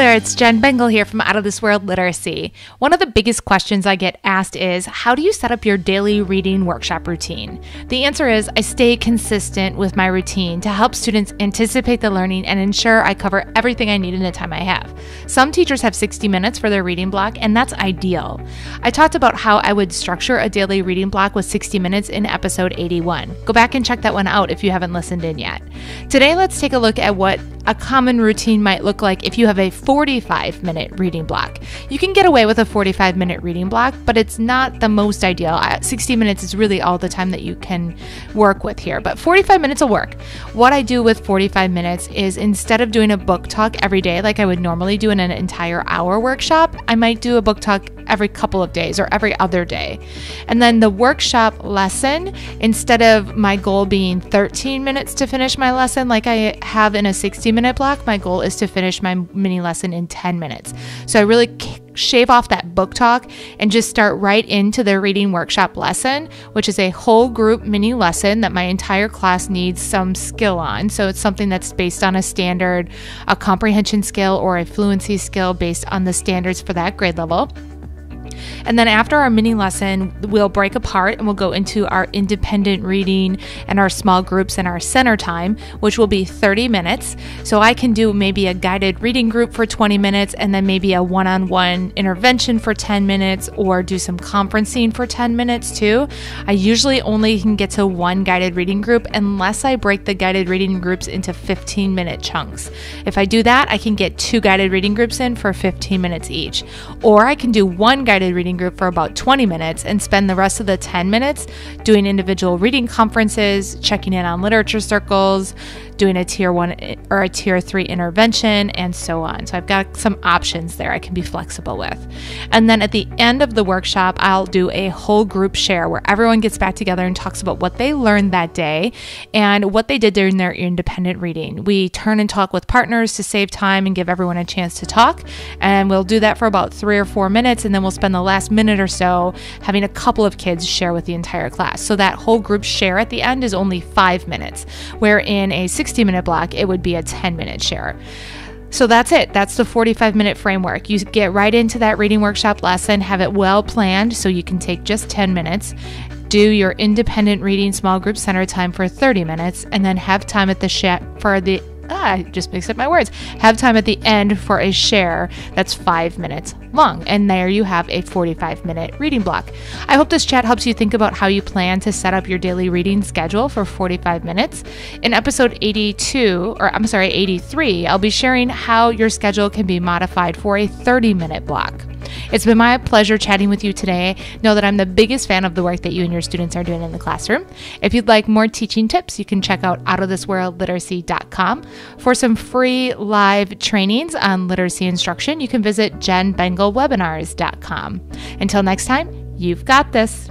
there, it's Jen Bengal here from Out of This World Literacy. One of the biggest questions I get asked is, how do you set up your daily reading workshop routine? The answer is, I stay consistent with my routine to help students anticipate the learning and ensure I cover everything I need in the time I have. Some teachers have 60 minutes for their reading block, and that's ideal. I talked about how I would structure a daily reading block with 60 minutes in episode 81. Go back and check that one out if you haven't listened in yet. Today, let's take a look at what a common routine might look like if you have a 45-minute reading block. You can get away with a 45-minute reading block, but it's not the most ideal. 60 minutes is really all the time that you can work with here, but 45 minutes will work. What I do with 45 minutes is, instead of doing a book talk every day like I would normally do in an entire hour workshop, I might do a book talk every couple of days or every other day. And then the workshop lesson, instead of my goal being 13 minutes to finish my lesson like I have in a 60-minute block, my goal is to finish my mini lesson in 10 minutes. So I really shave off that book talk and just start right into the reading workshop lesson, which is a whole group mini lesson that my entire class needs some skill on. So it's something that's based on a standard, a comprehension skill, or a fluency skill based on the standards for that grade level. And then after our mini lesson, we'll break apart and we'll go into our independent reading and our small groups and our center time, which will be 30 minutes. So I can do maybe a guided reading group for 20 minutes and then maybe a one-on-one intervention for 10 minutes, or do some conferencing for 10 minutes too. I usually only can get to one guided reading group unless I break the guided reading groups into 15-minute chunks. If I do that, I can get 2 guided reading groups in for 15 minutes each. Or I can do one guided reading group for about 20 minutes and spend the rest of the 10 minutes doing individual reading conferences, checking in on literature circles, doing a tier 1 or a tier 3 intervention, and so on. So I've got some options there I can be flexible with. And then at the end of the workshop, I'll do a whole group share where everyone gets back together and talks about what they learned that day and what they did during their independent reading. We turn and talk with partners to save time and give everyone a chance to talk. And we'll do that for about 3 or 4 minutes, and then we'll spend the last minute or so having a couple of kids share with the entire class. So that whole group share at the end is only 5 minutes, where in a 60-minute block, it would be a 10-minute share. So that's it. That's the 45-minute framework. You get right into that reading workshop lesson, have it well planned so you can take just 10 minutes, do your independent reading small group center time for 30 minutes, and then have time at the I just mixed up my words. Have time at the end for a share that's 5 minutes long. And there you have a 45-minute reading block. I hope this chat helps you think about how you plan to set up your daily reading schedule for 45 minutes. In episode 83, I'll be sharing how your schedule can be modified for a 30-minute block. It's been my pleasure chatting with you today. Know that I'm the biggest fan of the work that you and your students are doing in the classroom. If you'd like more teaching tips, you can check out outofthisworldliteracy.com. For some free live trainings on literacy instruction, you can visit jenbengalwebinars.com. Until next time, you've got this.